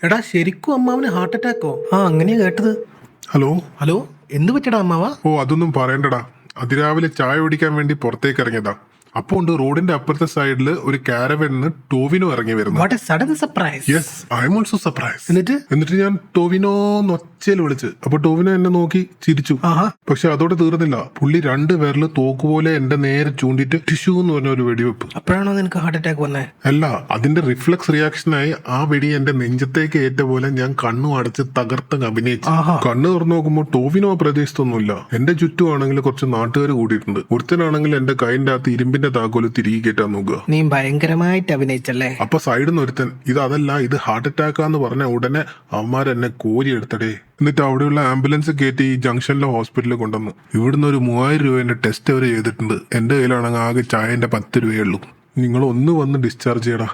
എടാ ശരിക്കും അമ്മാവന് ഹാർട്ട് അറ്റാക്കോ? അങ്ങനെയാ കേട്ടത്. ഹലോ. ഹലോ, എന്ത് പറ്റിയടാ അമ്മാവ? അതൊന്നും പറയണ്ടടാ. അതിരാവിലെ ചായ കുടിക്കാൻ വേണ്ടി പുറത്തേക്ക് ഇറങ്ങിയതാ. അപ്പൊ ഉണ്ട് റോഡിന്റെ അപ്പുറത്തെ സൈഡില് ഒരു കാരവനിന്ന് ടോവിനോ ഇറങ്ങി വരുന്നു. What A sudden surprise. Yes, I am also surprise. എന്നിട്ട് ഞാൻ ടോവിനോ ഒച്ചയിൽ വിളിച്ച്. അപ്പൊ ടോവിനോ എന്നെ നോക്കി ചിരിച്ചു. പക്ഷെ അതോടെ തീർന്നില്ല. പുള്ളി 2 വിരല് തോക്കുപോലെ എന്റെ നേരെ ചൂണ്ടിട്ട് ടിഷ്യൂ എന്ന് പറഞ്ഞ ഒരു വെടിവെപ്പ്. അപ്പോഴാണോ നിനക്ക് ഹാർട്ട് അറ്റാക്ക് വന്നേ? അല്ല, അതിന്റെ റിഫ്ലക്സ് റിയാക്ഷനായി ആ വെടി എന്റെ നെഞ്ചത്തേക്ക് ഏറ്റ പോലെ ഞാൻ കണ്ണു അടച്ച് തകർത്തങ്ങ് അഭിനയിച്ചു. കണ്ണു തുറന്നു നോക്കുമ്പോൾ ടോവിനോ പ്രദേശത്തൊന്നുമില്ല. എന്റെ ചുറ്റുമാണെങ്കിൽ കുറച്ച് നാട്ടുകാർ കൂടിയിട്ടുണ്ട്. ഒരുത്തനാണെങ്കിൽ എന്റെ കൈന്റെ അകത്ത് ഇരുമ്പിന്റെ താക്കോല് തിരികെ കയറ്റാൻ നോക്കുക. നീ ഭയങ്കരമായിട്ട് അഭിനയിച്ചല്ലേ? അപ്പൊ സൈഡിൽ നിന്ന് ഒരുത്തൻ അതല്ല ഇത് ഹാർട്ട് അറ്റാക്കാന്ന് പറഞ്ഞ ഉടനെ അവന്മാരെന്നെ കോരി എടുത്തടേ. എന്നിട്ട് അവിടെയുള്ള ആംബുലൻസ് കയറ്റി ഈ ജംഗ്ഷനിലെ ഹോസ്പിറ്റലിൽ കൊണ്ടുവന്നു. ഇവിടുന്ന് ഒരു 3000 രൂപേന്റെ ടെസ്റ്റ് അവർ ചെയ്തിട്ടുണ്ട്. എന്റെ കയ്യിലാണെങ്കിൽ ആകെ ചായന്റെ 10 രൂപയേ ഉള്ളൂ. നിങ്ങൾ ഒന്ന് വന്ന് ഡിസ്ചാർജ് ചെയ്യടാ.